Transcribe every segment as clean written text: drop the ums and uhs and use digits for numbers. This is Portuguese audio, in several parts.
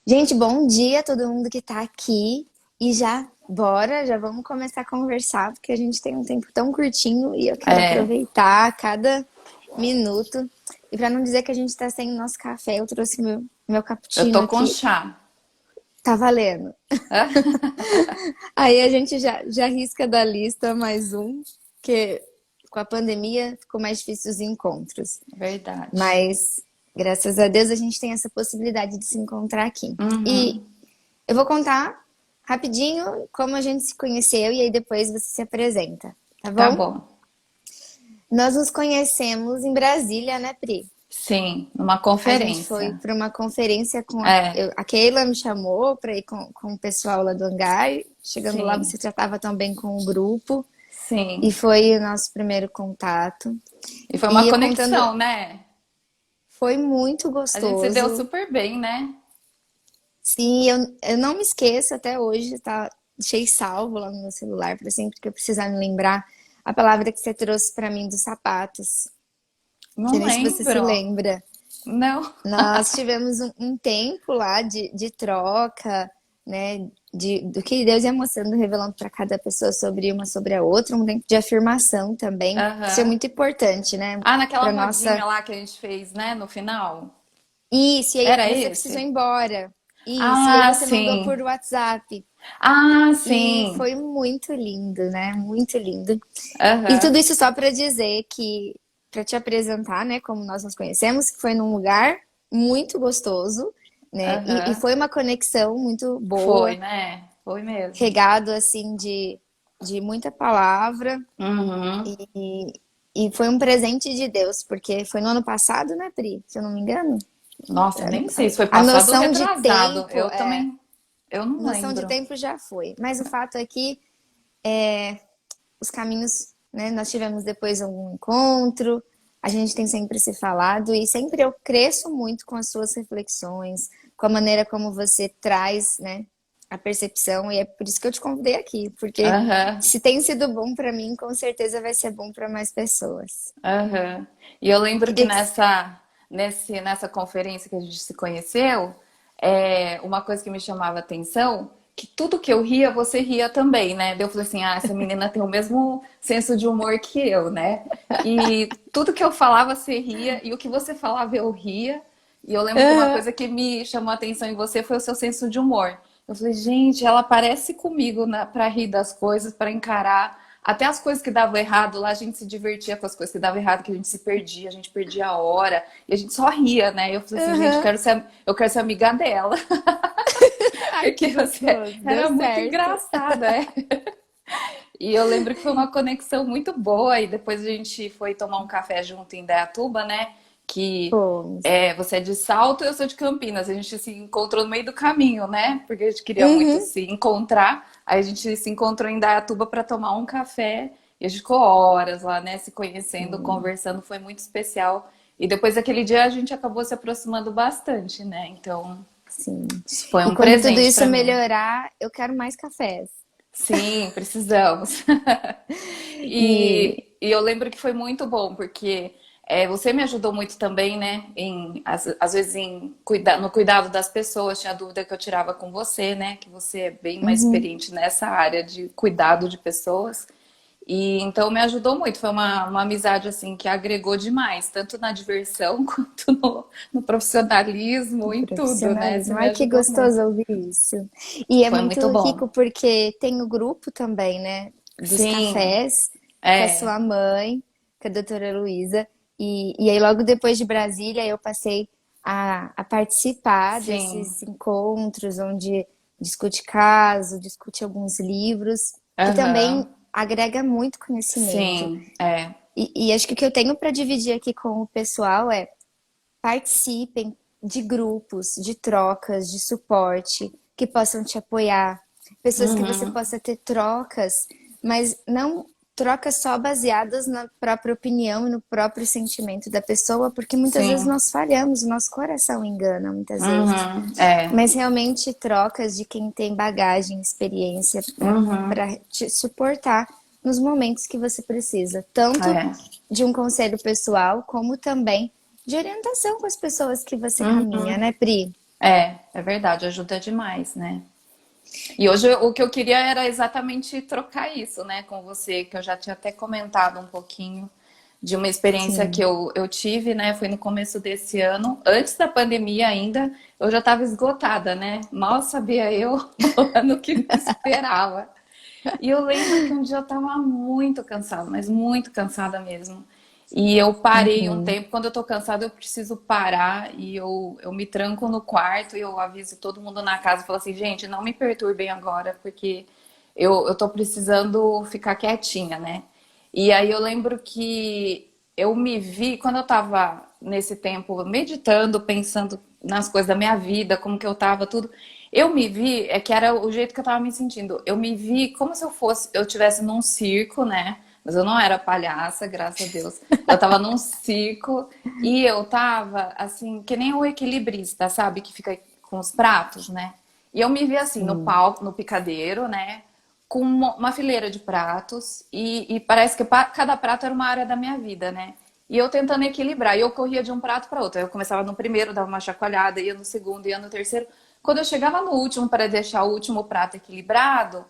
Gente, bom dia a todo mundo que tá aqui. E já vamos começar a conversar, porque a gente tem um tempo tão curtinho e eu quero É, aproveitar cada minuto. E para não dizer que a gente tá sem o nosso café, eu trouxe meu eu cappuccino tô com aqui. chá. Tá valendo. Aí a gente já risca da lista mais um, que com a pandemia ficou mais difícil os encontros. Verdade. Mas, graças a Deus, a gente tem essa possibilidade de se encontrar aqui. E Uhum. eu vou contar rapidinho como a gente se conheceu e aí depois você se apresenta, tá Tá bom? bom. Nós nos conhecemos em Brasília, né, Pri? Sim, numa A gente foi conferência. para uma conferência com É, a Keila me chamou para ir com o pessoal lá do Hangar. Chegando lá, sim, você já estava também com o grupo e sim. foi o nosso primeiro contato. E foi E uma eu contando, conexão, né? foi muito A gente se deu gostoso. super bem, né? Sim, eu não me esqueço até hoje, tá? Deixei salvo lá no meu celular para sempre que eu precisar me lembrar a palavra que você trouxe para mim dos sapatos. Não sei Não nem se você se lembro. lembra. Não. Nós tivemos um tempo lá de troca, né? Do que Deus ia mostrando, revelando para cada pessoa sobre uma sobre a outra, um tempo de afirmação também. Isso é Aham. muito importante, né? Ah, naquela Para rodinha nossa. lá que a gente fez, né, no final? Isso, e aí Era você precisou ir esse? embora. Isso, e aí Ah, você mandou por sim. WhatsApp. Ah, E sim. foi muito lindo, né? Muito lindo. E Aham. tudo isso só para dizer que, para te apresentar, né, como nós nos conhecemos, que foi num lugar muito gostoso, né? E Aham. foi uma conexão muito Foi, boa, né? Foi mesmo. regado assim de muita palavra Uhum. e foi um presente de Deus, porque foi no ano passado, né, Pri? Se eu não me engano. Nossa, nem sei se foi A passado ou noção de retrasado. tempo, Eu também, eu não noção de lembro. tempo já foi. Mas o fato é que os caminhos, né? Nós tivemos depois um encontro, a gente tem sempre se falado e sempre eu cresço muito com as suas reflexões, com a maneira como você traz, né, a percepção e é por isso que eu te convidei aqui, porque Aham, se tem sido bom para mim, com certeza vai ser bom para mais pessoas. aham. E eu lembro que Queria que nessa conferência que a gente se conheceu, uma coisa que me chamava atenção, que tudo que eu ria, você ria também, né? Daí eu falei assim, ah, essa menina tem o mesmo senso de humor que eu, né? E tudo que eu falava, você ria, e o que você falava, eu ria. E eu lembro que uma Aham. coisa que me chamou a atenção em você foi o seu senso de humor. Eu falei, gente, ela parece comigo para rir das coisas, para encarar. Até as coisas que davam errado lá, a gente se divertia com as coisas que davam errado, que a gente perdia a hora, e a gente só ria, né? Eu falei assim, gente, Aham. eu quero ser amiga dela, Ai, que porque você gostoso, deu era muito certo. engraçada, é. E eu lembro que foi uma conexão muito boa, e depois a gente foi tomar um café junto em Indaiatuba, né? Que Fomos. você é de Salto e eu sou de Campinas. A gente se encontrou no meio do caminho, né? Porque a gente queria muito Uhum. se encontrar. Aí a gente se encontrou em Indaiatuba para tomar um café. E a gente ficou horas lá, né? Se conhecendo, Sim. conversando. Foi muito especial. E depois daquele dia a gente acabou se aproximando bastante, né? Então, Sim. isso foi E um quando tudo presente isso para mim. melhorar, eu quero mais cafés. Sim, precisamos. E E eu lembro que foi muito bom, porque você me ajudou muito também, né? Às vezes no cuidado das pessoas, tinha dúvida que eu tirava com você, né? Que você é bem mais uhum, experiente nessa área de cuidado de pessoas. E então me ajudou muito. Foi uma amizade assim que agregou demais, tanto na diversão quanto no profissionalismo, em tudo, né? Você profissionalismo. me Ai, que ajudou gostoso muito. ouvir isso. E é Foi muito muito rico bom. porque tem o grupo também, né? Dos Sim, cafés com a é, sua mãe, com a doutora Luísa. E aí, logo depois de Brasília, eu passei a participar sim. desses encontros onde discute caso, discute alguns livros, que também Aham. agrega muito conhecimento. Sim, é. E acho que o que eu tenho para dividir aqui com o pessoal é participem de grupos, de trocas, de suporte que possam te apoiar, pessoas que você Uhum. possa ter trocas, mas não trocas só baseadas na própria opinião e no próprio sentimento da pessoa, porque muitas vezes Sim. nós falhamos, o nosso coração engana muitas vezes, Uhum. É. mas realmente trocas de quem tem bagagem, experiência Uhum. para te suportar nos momentos que você precisa, tanto É. de um conselho pessoal, como também de orientação com as pessoas que você caminha, Uhum. né, Pri? É verdade, ajuda demais, né? E hoje o que eu queria era exatamente trocar isso, né, com você, que eu já tinha até comentado um pouquinho de uma experiência que Sim. eu tive, né? Foi no começo desse ano, antes da pandemia ainda, eu já estava esgotada, né? Mal sabia eu o ano que me esperava. E eu lembro que um dia eu estava muito cansada, mas muito cansada mesmo. E eu parei um Uhum. tempo. Quando eu tô cansada, eu preciso parar. E eu me tranco no quarto e eu aviso todo mundo na casa. Falo assim, gente, não me perturbem agora, porque eu tô precisando ficar quietinha, né? E aí eu lembro que eu me vi, quando eu tava nesse tempo meditando, pensando nas coisas da minha vida, como que eu tava, tudo. Eu me vi, é que era o jeito que eu tava me sentindo. Eu me vi como se eu tivesse num circo, né? Mas eu não era palhaça, graças a Deus. Eu tava num circo e eu tava assim, que nem o equilibrista, sabe? Que fica com os pratos, né? E eu me vi assim no Sim. palco, no picadeiro, né? Com uma fileira de pratos e parece que cada prato era uma área da minha vida, né? E eu tentando equilibrar, e eu corria de um prato para outro. Eu começava no primeiro, dava uma chacoalhada, ia no segundo, ia no terceiro. Quando eu chegava no último para deixar o último prato equilibrado,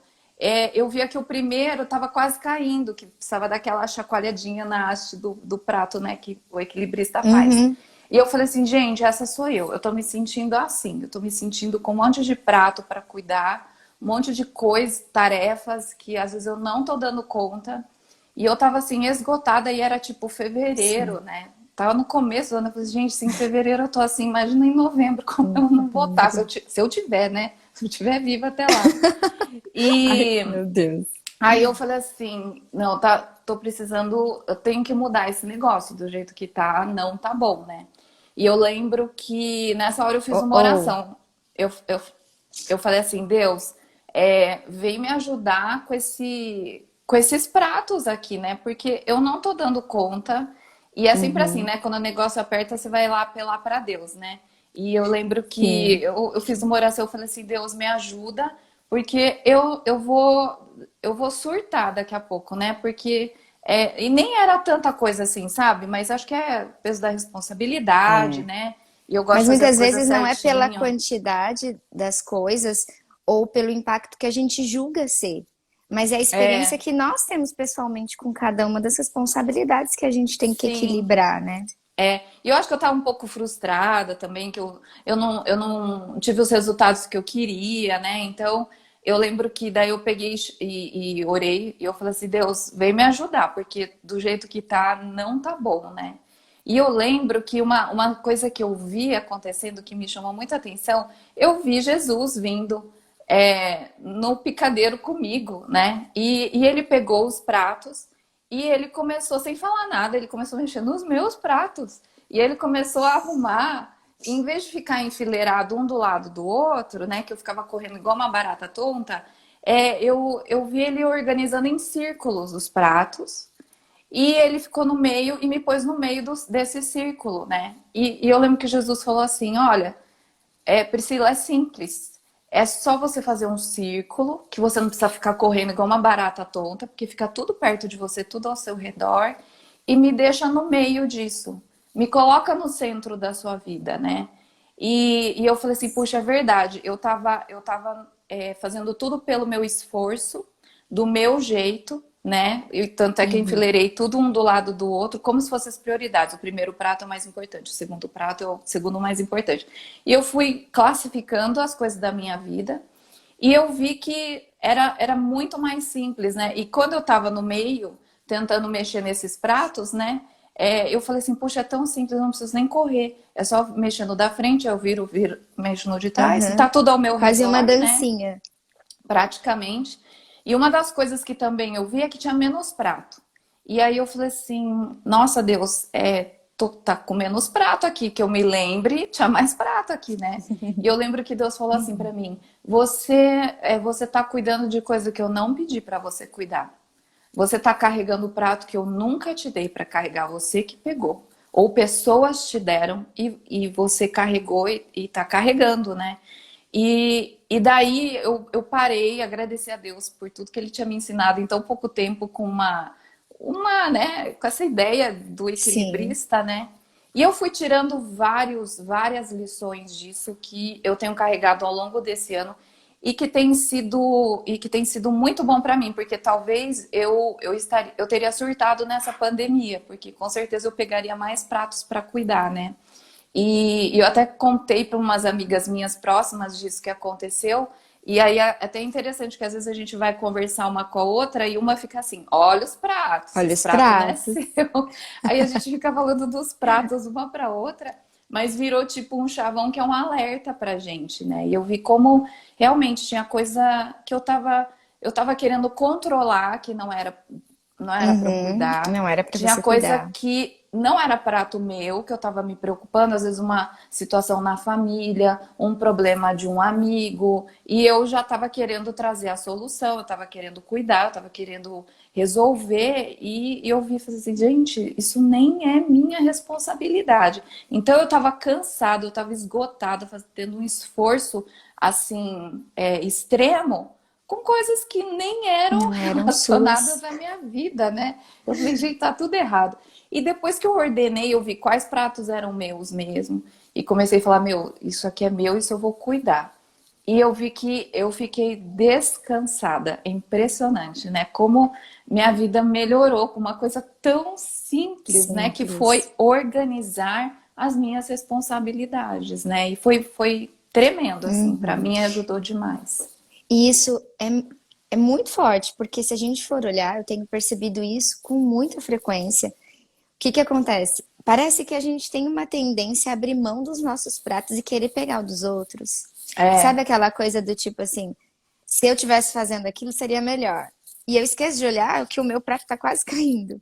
eu via que o primeiro estava quase caindo, que precisava daquela chacoalhadinha na haste do prato, né, que o equilibrista faz. Uhum. E eu falei assim, gente, essa sou eu. Eu tô me sentindo assim, eu tô me sentindo com um monte de prato para cuidar, um monte de coisas, tarefas que às vezes eu não tô dando conta. E eu tava assim, esgotada e era tipo Sim. fevereiro, né? Tava no começo do ano, eu falei, gente, se em fevereiro eu tô assim, imagina em novembro como eu não vou estar, Entendo. se eu tiver, né? Se eu tiver viva até lá. Ai, E meu Deus. aí eu falei assim, não, tá, tô precisando, eu tenho que mudar esse negócio, do jeito que tá, não tá bom, né? E eu lembro que nessa hora eu fiz Oh, uma oh. oração. Eu, eu, eu falei assim, Deus, vem me ajudar com esses pratos aqui, né? Porque eu não tô dando conta. E é sempre assim, Uhum. né? Quando o negócio aperta, você vai lá apelar para Deus, né? E eu lembro que Sim. eu fiz uma oração, eu falei assim, Deus me ajuda, porque eu vou surtar daqui a pouco, né? Porque e nem era tanta coisa assim, sabe? Mas acho que é peso da responsabilidade, É. né? E eu gosto Mas de fazer as muitas coisas vezes não é pela certinho. quantidade das coisas ou pelo impacto que a gente julga ser, mas é a experiência É, que nós temos pessoalmente com cada uma das responsabilidades que a gente tem que sim. equilibrar, né? E eu acho que eu estava um pouco frustrada também, que eu não tive os resultados que eu queria, né? Então, eu lembro que daí eu peguei e orei, e eu falei assim, Deus, vem me ajudar, porque do jeito que tá, não tá bom, né? E eu lembro que uma coisa que eu vi acontecendo que me chamou muita atenção, eu vi Jesus vindo no picadeiro comigo, né? E ele pegou os pratos e ele começou, sem falar nada, ele começou a mexer nos meus pratos. E ele começou a arrumar, em vez de ficar enfileirado um do lado do outro, né? Que eu ficava correndo igual uma barata tonta, eu vi ele organizando em círculos os pratos. E ele ficou no meio e me pôs no meio desse círculo, né? E eu lembro que Jesus falou assim: olha, Priscila, é simples. É só você fazer um círculo, que você não precisa ficar correndo igual uma barata tonta, porque fica tudo perto de você, tudo ao seu redor, e me deixa no meio disso. Me coloca no centro da sua vida, né? E eu falei assim, puxa, é verdade. Eu tava fazendo tudo pelo meu esforço, do meu jeito, né? E tanto é que eu Uhum. enfileirei tudo um do lado do outro, como se fossem as prioridades. O primeiro prato é o mais importante, o segundo prato é o segundo mais importante. E eu fui classificando as coisas da minha vida e eu vi que era muito mais simples, né? E quando eu estava no meio, tentando mexer nesses pratos, né? Eu falei assim, puxa, é tão simples, eu não preciso nem correr. É só mexer no da frente, eu viro, mexo no de trás, e tá Aham. tudo ao meu Quase uma redor, né? dancinha. Praticamente. E uma das coisas que também eu vi é que tinha menos prato. E aí eu falei assim, nossa Deus, tá com menos prato aqui, que eu me lembre, tinha mais prato aqui, né? E eu lembro que Deus falou assim pra mim, você tá cuidando de coisa que eu não pedi pra você cuidar. Você tá carregando o prato que eu nunca te dei pra carregar, você que pegou. Ou pessoas te deram e você carregou e tá carregando, né? E daí eu parei, agradeci a Deus por tudo que ele tinha me ensinado em tão pouco tempo com né, com essa ideia do Sim. equilibrista, né? E eu fui tirando várias lições disso que eu tenho carregado ao longo desse ano e que tem sido muito bom para mim, porque talvez eu teria surtado nessa pandemia, porque com certeza eu pegaria mais pratos para cuidar, né? E eu até contei para umas amigas minhas próximas disso que aconteceu. E aí é até interessante que às vezes a gente vai conversar uma com a outra e uma fica assim, olha os pratos, Olha esse os prato não é pratos. seu. Aí a gente fica falando dos pratos uma para outra, mas virou tipo um chavão que é um alerta pra gente, né? E eu vi como realmente tinha coisa que eu tava querendo controlar, que não era para eu Uhum. cuidar. Não era para Tinha você coisa cuidar. que não era prato meu, que eu estava me preocupando, às vezes uma situação na família, um problema de um amigo, e eu já estava querendo trazer a solução, eu estava querendo cuidar, eu estava querendo resolver, e eu vi e falei assim, gente, isso nem é minha responsabilidade. Então eu estava cansada, eu estava esgotada, fazendo um esforço assim extremo com coisas que nem eram Não eram relacionadas suas. à minha vida, né? Eu falei, gente, tá tudo errado. E depois que eu ordenei, eu vi quais pratos eram meus mesmo. E comecei a falar, meu, isso aqui é meu, isso eu vou cuidar. E eu vi que eu fiquei descansada. É impressionante, né? Como minha vida melhorou com uma coisa tão simples, né? Que foi Simples. organizar as minhas responsabilidades, né? E foi tremendo, assim. Para Uhum. mim ajudou demais. E isso é muito forte, porque se a gente for olhar, eu tenho percebido isso com muita frequência. O que que acontece? Parece que a gente tem uma tendência a abrir mão dos nossos pratos e querer pegar o dos outros. Sabe É, aquela coisa do tipo assim, se eu tivesse fazendo aquilo seria melhor. E eu esqueço de olhar que o meu prato tá quase caindo.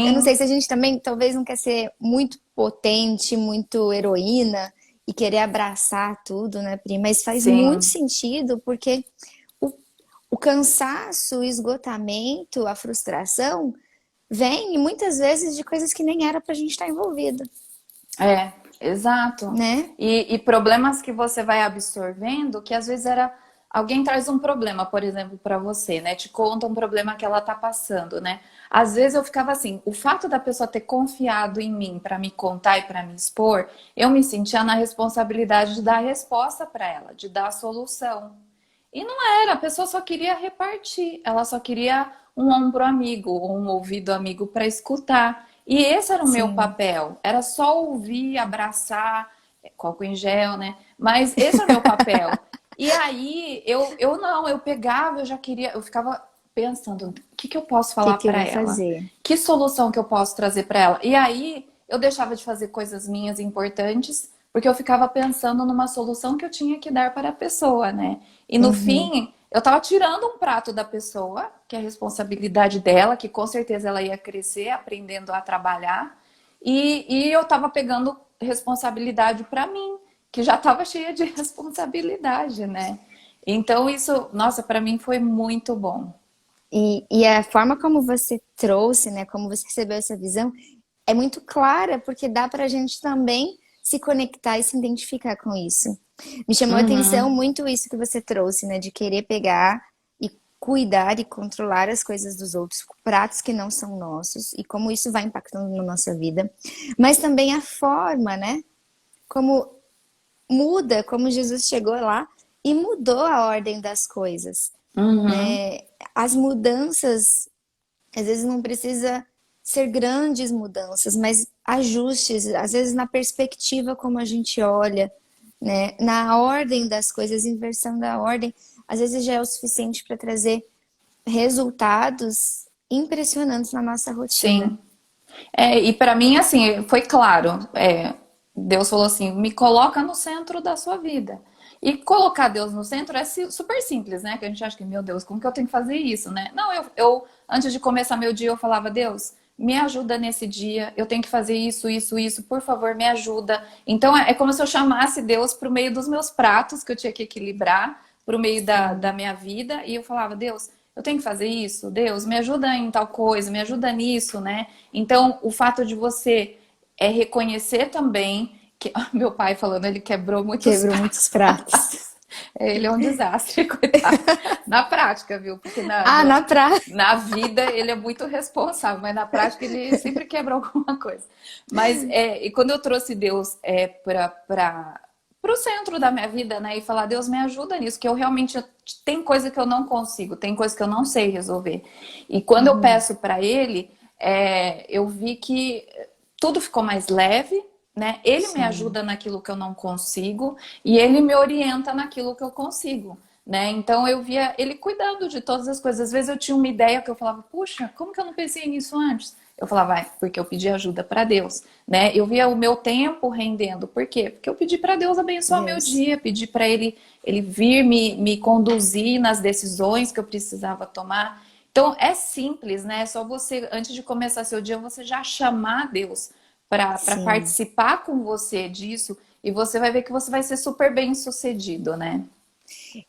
Eu não sei sim, se a gente também talvez não quer ser muito potente, muito heroína e querer abraçar tudo, né, Pri? Mas faz muito sim. sentido porque o, o cansaço, o esgotamento, a frustração vem muitas vezes de coisas que nem era pra gente estar envolvido, É, exato. né? E problemas que você vai absorvendo, que às vezes era. Alguém traz um problema, por exemplo, para você, né? Te conta um problema que ela tá passando, né? Às vezes eu ficava assim, o fato da pessoa ter confiado em mim para me contar e para me expor, eu me sentia na responsabilidade de dar a resposta para ela, de dar a solução. E não era, a pessoa só queria repartir, ela só queria um ombro amigo, ou um ouvido amigo para escutar. E esse era o meu Sim. papel, era só ouvir, abraçar, álcool em gel, né? Mas esse era o meu papel. E aí eu não, eu pegava, eu já queria, eu ficava pensando, o que que eu posso falar Que eu para vou ela? fazer? Que solução que eu posso trazer para ela? E aí eu deixava de fazer coisas minhas importantes, porque eu ficava pensando numa solução que eu tinha que dar para a pessoa, né? E no Uhum. fim, eu estava tirando um prato da pessoa, que é a responsabilidade dela, que com certeza ela ia crescer aprendendo a trabalhar, e eu estava pegando responsabilidade para mim, que já estava cheia de responsabilidade, né? Então isso, nossa, para mim foi muito bom. E a forma como você trouxe, né, como você recebeu essa visão, é muito clara, porque dá para a gente também se conectar e se identificar com isso. Me chamou a atenção Uhum, muito isso que você trouxe, né, de querer pegar e cuidar e controlar as coisas dos outros, pratos que não são nossos, e como isso vai impactando na nossa vida. Mas também a forma, né, como muda, como Jesus chegou lá e mudou a ordem das coisas, uhum, né? As mudanças, às vezes não precisa ser grandes mudanças, mas ajustes, às vezes na perspectiva como a gente olha, né? Na ordem das coisas, inversão da ordem, às vezes já é o suficiente para trazer resultados impressionantes na nossa rotina. sim. E para mim, assim, foi claro. Deus falou assim: me coloca no centro da sua vida. E colocar Deus no centro é super simples, né? Que a gente acha que, meu Deus, como que eu tenho que fazer isso, né? Não, antes de começar meu dia, eu falava: Deus, me ajuda nesse dia, eu tenho que fazer isso, por favor, me ajuda. Então é como se eu chamasse Deus para o meio dos meus pratos, que eu tinha que equilibrar, para o meio da Sim. minha vida, e eu falava: Deus, eu tenho que fazer isso, Deus, me ajuda em tal coisa, me ajuda nisso, né? Então, o fato de você reconhecer também que meu pai falando, ele quebrou muitos Quebrou muitos pratos. pratos. Ele é um desastre, coitado. Na prática, viu? Porque Ah, na praia. na vida ele é muito responsável, mas na prática ele sempre quebra alguma coisa. Mas e quando eu trouxe Deus para o centro da minha vida, né? E falar, Deus me ajuda nisso, que eu realmente tem coisa que eu não consigo, tem coisa que eu não sei resolver. E quando eu peço para Ele, eu vi que tudo ficou mais leve, né? Ele me Sim, ajuda naquilo que eu não consigo e ele me orienta naquilo que eu consigo. Né? Então eu via ele cuidando de todas as coisas. Às vezes eu tinha uma ideia que eu falava, puxa, como que eu não pensei nisso antes? Eu falava, vai, porque eu pedi ajuda para Deus, né? Eu via o meu tempo rendendo. Por quê? Porque eu pedi para Deus abençoar meu Deus. dia, pedi para ele vir me conduzir nas decisões que eu precisava tomar. Então é simples, né? É só você, antes de começar seu dia, você já chamar Deus para Sim. participar com você disso e você vai ver que você vai ser super bem sucedido, né?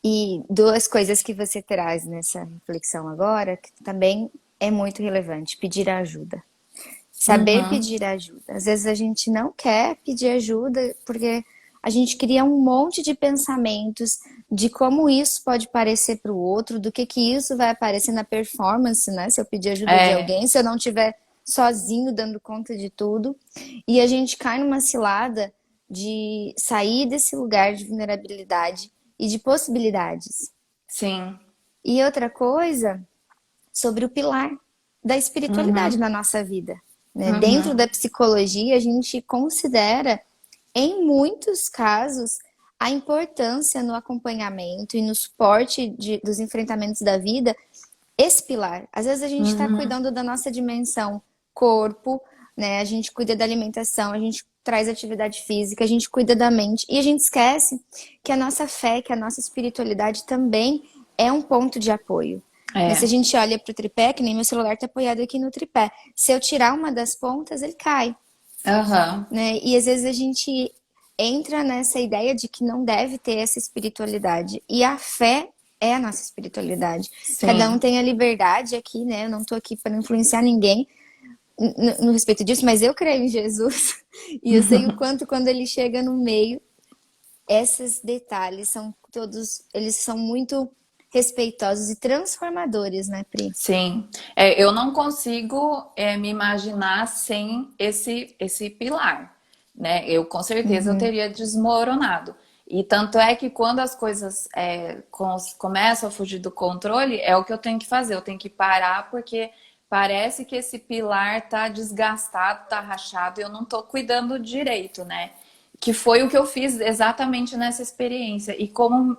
E duas coisas que você traz nessa reflexão agora, que também é muito relevante, pedir ajuda. Saber Uhum. pedir ajuda. Às vezes a gente não quer pedir ajuda porque a gente cria um monte de pensamentos de como isso pode parecer para o outro, do que isso vai aparecer na performance, né? Se eu pedir ajuda de É, alguém, se eu não estiver sozinho dando conta de tudo. E a gente cai numa cilada de sair desse lugar de vulnerabilidade e de possibilidades. sim. E outra coisa sobre o pilar da espiritualidade Uhum. na nossa vida. Né? Dentro Uhum. da psicologia, a gente considera, em muitos casos, a importância no acompanhamento e no suporte dos enfrentamentos da vida, esse pilar. Às vezes a gente está Uhum. cuidando da nossa dimensão corpo, né? A gente cuida da alimentação, a gente traz atividade física, a gente cuida da mente e a gente esquece que a nossa fé, que a nossa espiritualidade também é um ponto de apoio. Né? Se a É. gente olha para o tripé, que nem meu celular está apoiado aqui no tripé, se eu tirar uma das pontas, ele cai. Aham. Né? E às vezes a gente entra nessa ideia de que não deve ter essa espiritualidade. E a fé é a nossa espiritualidade. Cada um Sim. tem a liberdade aqui, né? Eu não estou aqui para influenciar ninguém no respeito disso, mas eu creio em Jesus. E eu sei o quanto quando ele chega no meio, esses detalhes são todos, eles são muito respeitosos e transformadores, né, Pri? Sim. Eu não consigo me imaginar sem esse pilar, né? Eu com certeza eu Uhum. teria desmoronado. E tanto é que quando as coisas começam a fugir do controle, é o que eu tenho que fazer. Eu tenho que parar porque parece que esse pilar tá desgastado, tá rachado e eu não tô cuidando direito, né? Que foi o que eu fiz exatamente nessa experiência. E como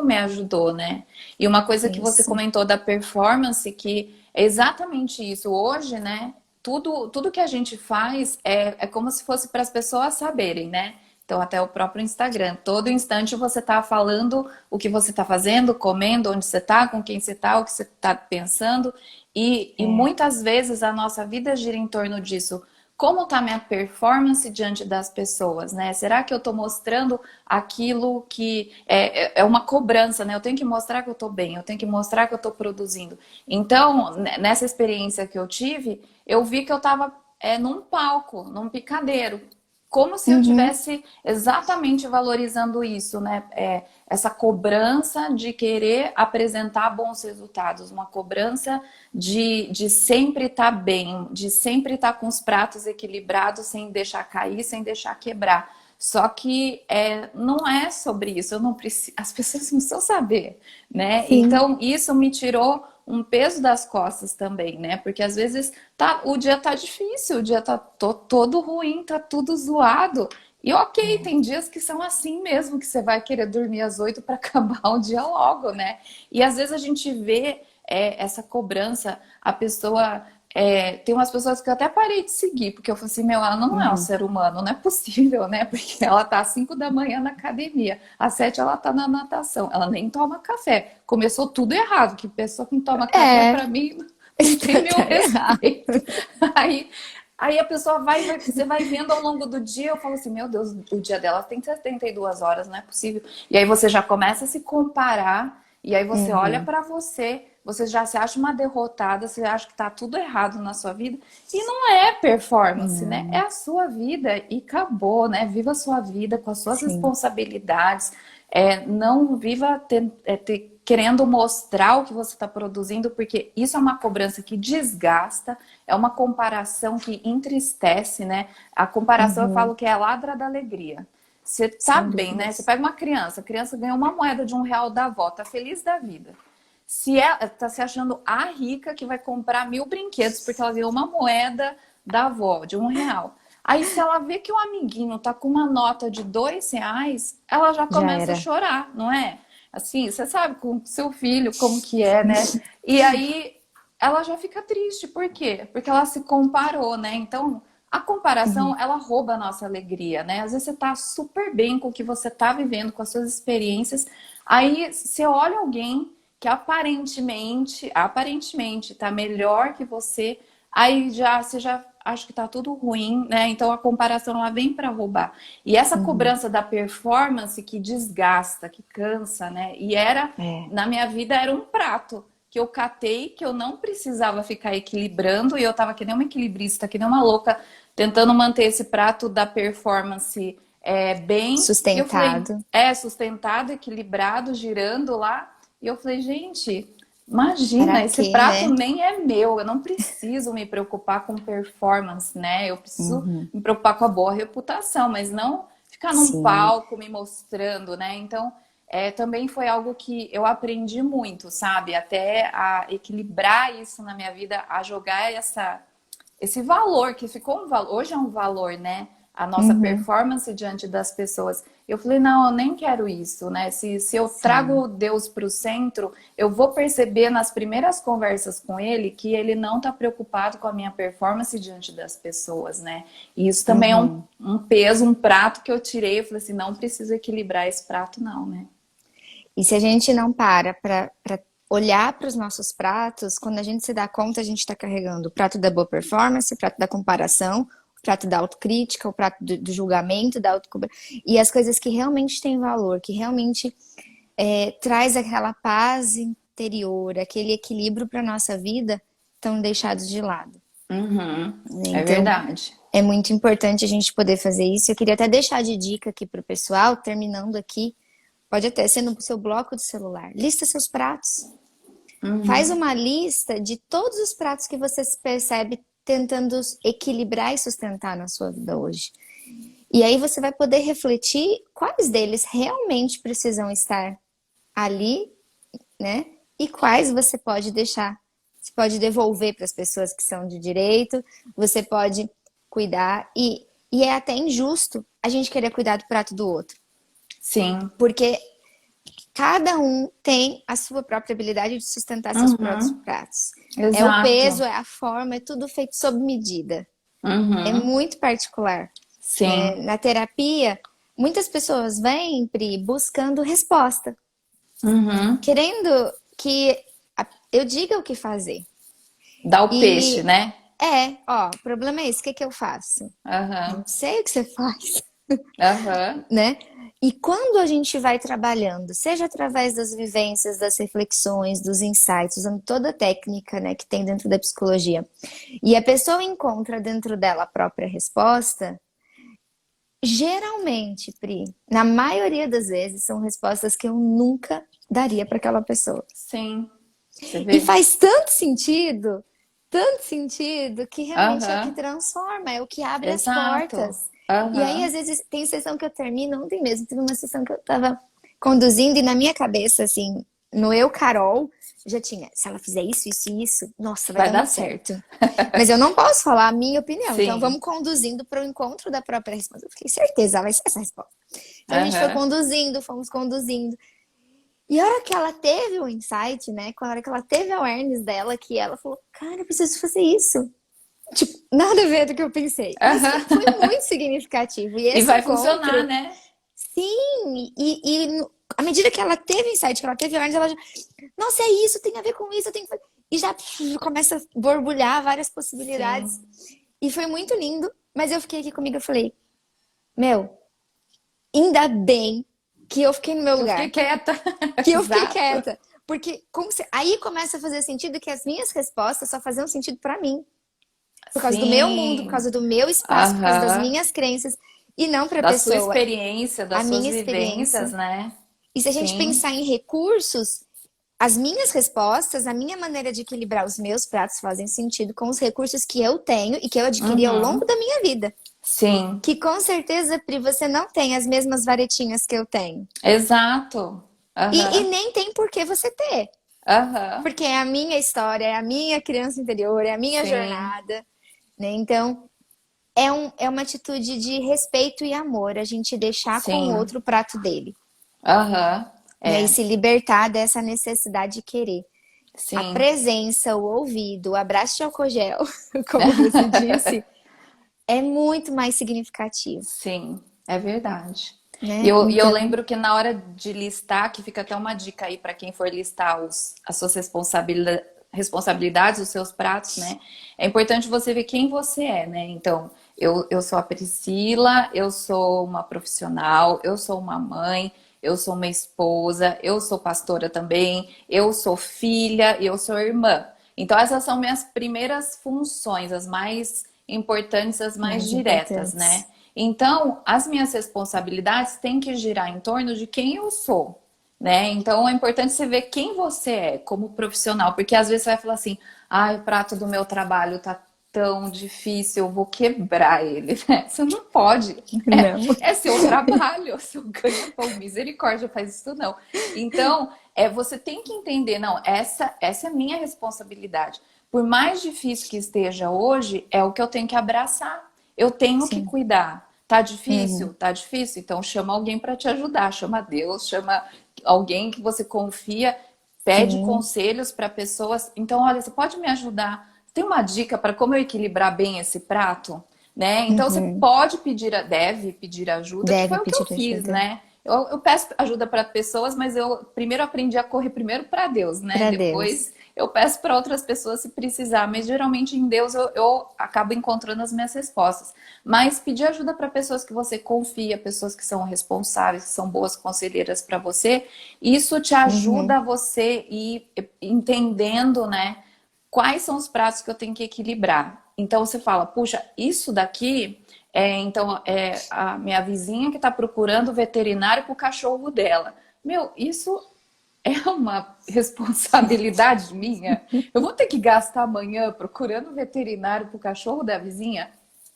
me ajudou, né? E uma coisa que você Isso. comentou da performance, que é exatamente isso. Hoje, né? Tudo que a gente faz é como se fosse para as pessoas saberem, né? Então, até o próprio Instagram. Todo instante você tá falando o que você tá fazendo, comendo, onde você tá, com quem você tá, o que você tá pensando. E É. muitas vezes a nossa vida gira em torno disso. Como está minha performance diante das pessoas, né? Será que eu estou mostrando aquilo que é uma cobrança, né? Eu tenho que mostrar que eu estou bem, eu tenho que mostrar que eu estou produzindo. Então, nessa experiência que eu tive, eu vi que eu estava num palco, num picadeiro, como se eu Uhum. tivesse exatamente valorizando isso, né? Essa cobrança de querer apresentar bons resultados, uma cobrança de sempre estar bem, de sempre estar com os pratos equilibrados, sem deixar cair, sem deixar quebrar. Só que não é sobre isso, eu não preciso, as pessoas precisam saber, né? Sim. Então isso me tirou um peso das costas também, né? Porque às vezes o dia tá difícil, o dia tá todo ruim, tá tudo zoado. E ok, É. tem dias que são assim mesmo, que você vai querer dormir às 8 para acabar o dia logo, né? E às vezes a gente vê essa cobrança, a pessoa. Tem umas pessoas que eu até parei de seguir, porque eu falei assim, meu, ela não é um Uhum. ser humano, não é possível, né? Porque ela tá às 5 da manhã na academia, às 7 ela tá na natação, ela nem toma café. Começou tudo errado, que pessoa que não toma café, É, pra mim, não tem está meu tá errado. respeito. Aí, aí a pessoa você vai vendo ao longo do dia, eu falo assim, meu Deus, o dia dela tem 72 horas, não é possível. E aí você já começa a se comparar, e aí você olha Uhum. pra você já se acha uma derrotada, você acha que tá tudo errado na sua vida. E não é performance, né? É Não, a sua vida e acabou, né? Viva a sua vida com as suas sim. responsabilidades. não viva querendo mostrar o que você está produzindo, porque isso é uma cobrança que desgasta, é uma comparação que entristece, né? A comparação eu falo que é a ladra da alegria. Você tá Sem bem, né? Você dúvidas. pega uma criança, a criança ganhou uma moeda de R$ 1 da avó, tá feliz da vida. Se ela tá se achando a rica que vai comprar 1.000 brinquedos porque ela ganhou uma moeda da avó de R$ 1. Aí se ela vê que o amiguinho tá com uma nota de R$ 2, ela já Já começa a era. chorar, não é? Assim, você sabe com seu filho como que é, né? E aí ela já fica triste. Por quê? Porque ela se comparou, né? Então, a comparação, Uhum. ela rouba a nossa alegria, né? Às vezes você tá super bem com o que você tá vivendo, com as suas experiências. Aí você olha alguém que aparentemente tá melhor que você, aí você já acha que tá tudo ruim, né? Então a comparação ela vem para roubar. E essa Uhum. cobrança da performance que desgasta, que cansa, né? E É. na minha vida era um prato que eu catei, que eu não precisava ficar equilibrando, e eu tava que nem uma equilibrista, que nem uma louca, tentando manter esse prato da performance bem. E eu falei, Sustentado. sustentado, equilibrado, girando lá. E eu falei, gente, imagina, Para esse quê, prato né? nem é meu, eu não preciso me preocupar com performance, né? Eu preciso Uhum. me preocupar com a boa reputação, mas não ficar num Sim. palco me mostrando, né? Então, também foi algo que eu aprendi muito, sabe? Até a equilibrar isso na minha vida, a jogar esse valor que ficou um valor, hoje é um valor, né? A nossa Uhum. performance diante das pessoas. Eu falei, não, eu nem quero isso, né? Se eu Sim. trago Deus para o centro, eu vou perceber nas primeiras conversas com ele que ele não está preocupado com a minha performance diante das pessoas, né? E isso também é Uhum. um peso, um prato que eu tirei. Eu falei assim, não preciso equilibrar esse prato, não, né? E se a gente não para olhar para os nossos pratos, quando a gente se dá conta, a gente está carregando o prato da boa performance, o prato da comparação, o prato da autocrítica, o prato do julgamento, da autocobrança, e as coisas que realmente têm valor, que realmente traz aquela paz interior, aquele equilíbrio para a nossa vida, estão deixados de lado, Uhum, né? é Então, verdade. é muito importante a gente poder fazer isso. Eu queria até deixar de dica aqui para o pessoal, terminando aqui, pode até ser no seu bloco de celular. Lista seus pratos. Faz Uhum, uma lista de todos os pratos que você se percebe tentando equilibrar e sustentar na sua vida hoje. E aí você vai poder refletir quais deles realmente precisam estar ali, né? E quais você pode deixar. Você pode devolver para as pessoas que são de direito, você pode cuidar. E é até injusto a gente querer cuidar do prato do outro. sim. Porque cada um tem a sua própria habilidade de sustentar seus próprios Uhum, pratos. É o peso, exato. é a forma, é tudo feito sob medida. É Uhum, muito particular, né? sim. Na terapia, muitas pessoas vêm, Pri, buscando resposta, Uhum. querendo que eu diga o que fazer. Dá o peixe, E né? o problema é esse, o que que eu faço? Não Aham, sei o que você faz. aham, Né? E quando a gente vai trabalhando, seja através das vivências, das reflexões, dos insights, usando toda a técnica, né, que tem dentro da psicologia, e a pessoa encontra dentro dela a própria resposta, geralmente, Pri, na maioria das vezes, são respostas que eu nunca daria para aquela pessoa. sim. Você E vê? faz tanto sentido, que realmente é o que Aham, transforma, é o que abre as exato. portas. E aí, às Aham, vezes, tem sessão que eu termino, ontem mesmo, teve uma sessão que eu tava conduzindo e na minha cabeça, assim, no eu, Carol, já tinha, se ela fizer isso, isso e isso, nossa, vai vai dar dar muito certo. certo. Mas eu não posso falar a minha opinião, então Sim. vamos conduzindo para o encontro da própria resposta. Eu fiquei certeza, ela vai ser essa resposta. Então a gente foi Aham, conduzindo, fomos conduzindo. E a hora que ela teve o insight, né? Com a hora que ela teve a awareness dela, que ela falou, cara, eu preciso fazer isso. Tipo, nada a ver do que eu pensei. Mas aham. foi muito significativo. E E esse vai funcionar, encontro, né? sim, à medida que ela teve insight, que ela teve awareness, ela já, nossa, é isso, tem a ver com isso, eu tenho que fazer. E já começa a borbulhar várias possibilidades. Sim. E foi muito lindo, mas eu fiquei aqui comigo, eu falei, meu, ainda bem que eu fiquei no meu Que eu fiquei lugar. quieta. Que eu fiquei Exato. quieta. Porque aí começa a fazer sentido que as minhas respostas só faziam sentido pra mim. Por causa do meu mundo, por Sim. causa do meu espaço, por causa das Aham. minhas crenças. E não pra Da sua pessoa. experiência, A das suas minha vivências, experiência. né? E se a gente sim, pensar em recursos, as minhas respostas, a minha maneira de equilibrar os meus pratos fazem sentido com os recursos que eu tenho e que eu adquiri ao longo uhum, da minha vida. sim, Que com certeza, Pri, você não tem as mesmas varetinhas que eu tenho. exato, E aham, nem tem por que você ter. aham, Porque é a minha história, é a minha criança interior, é a minha sim, jornada, né? Então, é uma atitude de respeito e amor, a gente deixar com o sim, outro o prato dele, aham, né? E é, se libertar dessa necessidade de querer. A sim. presença, o ouvido, o abraço de álcool gel, como você disse, é muito mais significativo, Sim, é verdade. E né? eu Então, lembro que na hora de listar, que fica até uma dica aí para quem for listar as suas responsabilidades, os seus pratos, né? É importante você ver quem você é, né? Então, eu sou a Priscila, eu sou uma profissional, eu sou uma mãe, eu sou uma esposa, eu sou pastora também, eu sou filha, eu sou irmã. Então, essas são minhas primeiras funções, as mais importantes, as mais mais diretas, né? importantes. Então, as minhas responsabilidades têm que girar em torno de quem eu sou, né? Então, é importante você ver quem você é como profissional, porque às vezes você vai falar assim: ai, o prato do meu trabalho tá tão difícil, eu vou quebrar ele, né? Você não pode, né? Não. É seu trabalho, é seu ganha-pão, misericórdia, faz isso não. Então, você tem que entender, não, essa é a minha responsabilidade. Por mais difícil que esteja hoje, é o que eu tenho que abraçar. Eu tenho que Sim. cuidar. Tá difícil? Uhum. Tá difícil? Então chama alguém para te ajudar, chama Deus, chama alguém que você confia, pede Sim. conselhos para pessoas. Então, olha, você pode me ajudar? Tem uma dica para como eu equilibrar bem esse prato? Né? Então você Uhum. pode pedir, deve pedir ajuda, que Deve foi o que eu pedir fiz, ajuda né? Eu peço ajuda para pessoas, mas eu primeiro aprendi a correr primeiro para Deus, né? para Deus. Depois eu peço para outras pessoas se precisar, mas geralmente em Deus eu acabo encontrando as minhas respostas. Mas pedir ajuda para pessoas que você confia, pessoas que são responsáveis, que são boas conselheiras para você, isso te ajuda Uhum. a você ir entendendo, né? Quais são os pratos que eu tenho que equilibrar. Então você fala, puxa, isso daqui então é a minha vizinha que está procurando veterinário para o cachorro dela. Meu, isso é uma responsabilidade minha? Eu vou ter que gastar amanhã procurando veterinário para o cachorro da vizinha?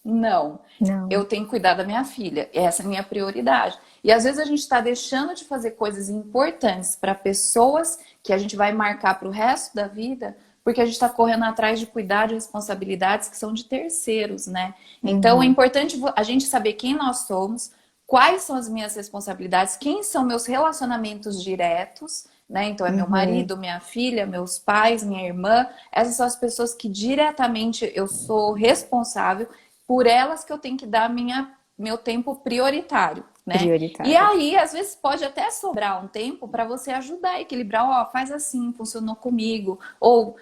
Não. Eu Não. tenho que cuidar da minha filha. Essa é a minha prioridade. E às vezes a gente está deixando de fazer coisas importantes para pessoas que a gente vai marcar para o resto da vida, porque a gente está correndo atrás de cuidar de responsabilidades que são de terceiros, né? Então é Uhum. importante a gente saber quem nós somos, quais são as minhas responsabilidades, quem são meus relacionamentos diretos, né? Então é meu Uhum. marido, minha filha, meus pais, minha irmã. Essas são as pessoas que diretamente eu sou responsável por elas que eu tenho que dar meu tempo prioritário, né? E Prioritário. aí, às vezes, pode até sobrar um tempo para você ajudar a equilibrar, ó, faz assim, funcionou comigo, ou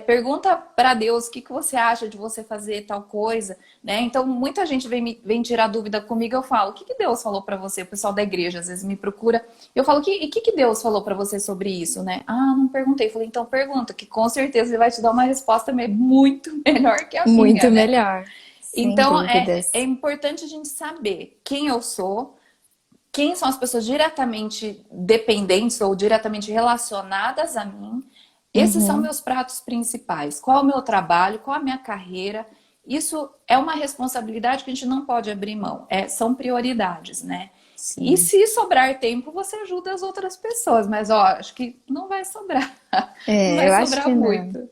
pergunta para Deus o que você acha de você fazer tal coisa, né? Então, muita gente vem tirar dúvida comigo, eu falo, o que Deus falou para você? O pessoal da igreja às vezes me procura, eu falo, e o que Deus falou para você sobre isso, né? Ah, não perguntei. Eu falei, então pergunta, que com certeza ele vai te dar uma resposta muito melhor que a minha, Muito né? melhor. Sem Então, é dúvidas. importante a gente saber quem eu sou, quem são as pessoas diretamente dependentes ou diretamente relacionadas a mim. Esses são Uhum. meus pratos principais. Qual é o meu trabalho, qual a minha carreira. Isso é uma responsabilidade que a gente não pode abrir mão. São prioridades, né? E Sim. se sobrar tempo, você ajuda as outras pessoas. Mas, ó, acho que não vai sobrar. Não É, vai eu acho sobrar que não. muito.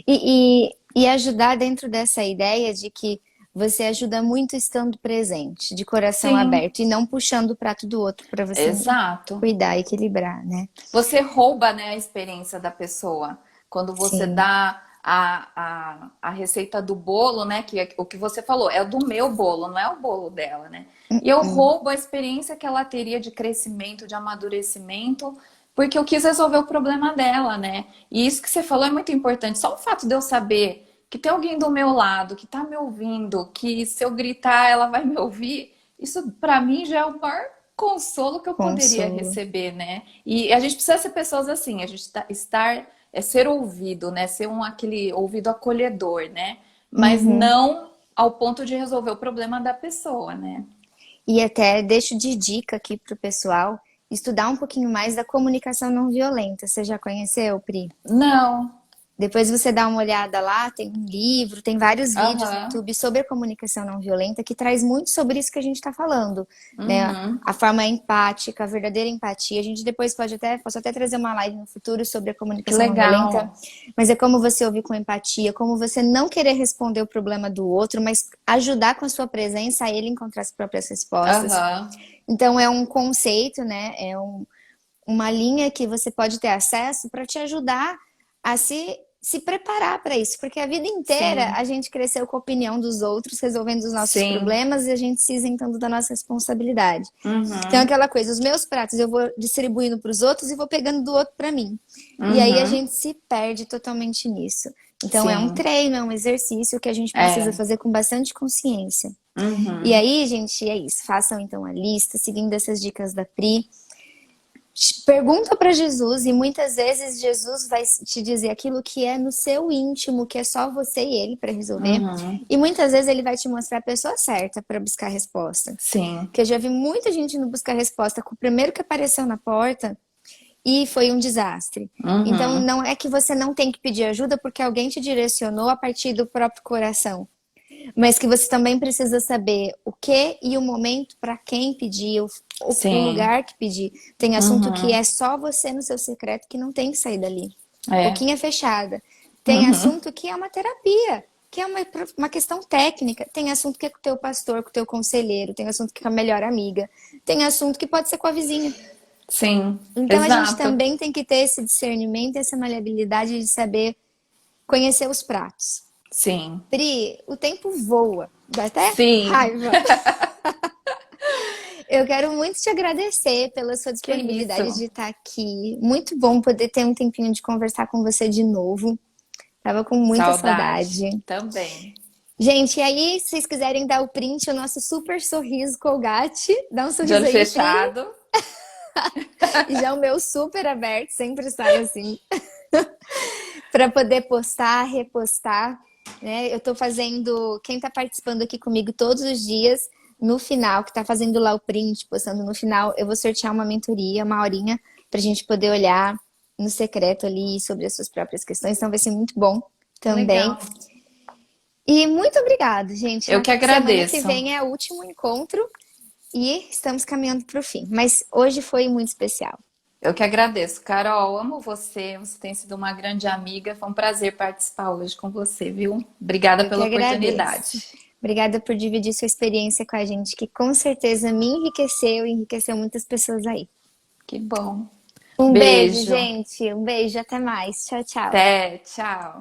E ajudar dentro dessa ideia de que você ajuda muito estando presente, de coração Sim, aberto, e não puxando o prato do outro para você exato. cuidar, equilibrar, né? Você rouba, né, a experiência da pessoa. Quando você Sim. dá a receita do bolo, né? Que é o que você falou, é do meu bolo, não é o bolo dela, né? E eu Uhum. roubo a experiência que ela teria de crescimento, de amadurecimento, porque eu quis resolver o problema dela, né? E isso que você falou é muito importante. Só o fato de eu saber que tem alguém do meu lado, que tá me ouvindo, que se eu gritar ela vai me ouvir, isso para mim já é o maior consolo que eu poderia Consolo. receber, né? E a gente precisa ser pessoas assim, a gente ser ouvido, né? Ser aquele ouvido acolhedor, né? Mas Uhum. não ao ponto de resolver o problema da pessoa, né? E até deixo de dica aqui pro pessoal estudar um pouquinho mais da comunicação não violenta. Você já conheceu, Pri? Não. Depois você dá uma olhada lá, tem um livro, tem vários vídeos no Aham. YouTube sobre a comunicação não violenta que traz muito sobre isso que a gente está falando, né? Uhum. A forma empática, a verdadeira empatia. A gente depois posso até trazer uma live no futuro sobre a Que comunicação não violenta, legal. mas é como você ouvir com empatia, como você não querer responder o problema do outro, mas ajudar com a sua presença a ele encontrar as próprias respostas. Aham. Então é um conceito, né? Uma linha que você pode ter acesso para te ajudar a se preparar para isso, porque a vida inteira Sim. a gente cresceu com a opinião dos outros, resolvendo os nossos Sim. problemas e a gente se isentando da nossa responsabilidade. Então, Uhum. aquela coisa, os meus pratos eu vou distribuindo para os outros e vou pegando do outro para mim. E aí a Uhum. gente se perde totalmente nisso. Então, é um Sim. treino, é um exercício que a gente precisa É. fazer com bastante consciência. E Uhum. aí, gente, é isso. Façam então a lista, seguindo essas dicas da Pri. Pergunta para Jesus e muitas vezes Jesus vai te dizer aquilo que é no seu íntimo, que é só você e ele para resolver. Uhum. E muitas vezes ele vai te mostrar a pessoa certa para buscar a resposta. Sim. Porque eu já vi muita gente indo buscar a resposta com o primeiro que apareceu na porta e foi um desastre. Então Uhum. não é que você não tem que pedir ajuda porque alguém te direcionou a partir do próprio coração. Mas que você também precisa saber o que e o momento para quem pedir, o Sim. lugar que pedir. Tem assunto que Uhum. é só você no seu secreto que não tem que sair dali. É. Boquinha fechada. Tem Uhum. assunto que é uma terapia, que é uma questão técnica. Tem assunto que é com o teu pastor, com o teu conselheiro. Tem assunto que é com a melhor amiga. Tem assunto que pode ser com a vizinha. Sim. Então a gente Exato. também tem que ter esse discernimento, essa maleabilidade de saber conhecer os pratos. Sim. Pri, o tempo voa. Dá até Sim. raiva. Eu quero muito te agradecer pela sua Que disponibilidade isso. de estar aqui. Muito bom poder ter um tempinho de conversar com você de novo. Tava com muita Saudade. saudade. Também. Gente, e aí, se vocês quiserem dar o print, o nosso super sorriso Colgate, dá um De sorriso olho aí, Pri. fechado. E já o meu super aberto, sempre sai assim, para poder postar, repostar, né? Eu tô fazendo, quem tá participando aqui comigo todos os dias, no final, que tá fazendo lá o print, postando no final, eu vou sortear uma mentoria, uma horinha, pra gente poder olhar no secreto ali sobre as suas próprias questões, então vai ser muito bom também. Legal. E muito obrigada, gente. Eu Na que semana que agradeço. vem é o último encontro e estamos caminhando para o fim. Mas hoje foi muito especial. Eu que agradeço. Carol, amo você. Você tem sido uma grande amiga. Foi um prazer participar hoje com você, viu? Obrigada Eu que pela agradeço. oportunidade. Obrigada por dividir sua experiência com a gente, que com certeza me enriqueceu e enriqueceu muitas pessoas aí. Que bom. Um beijo, Beijo. gente. Um beijo, até mais. Tchau, tchau. Até. Tchau.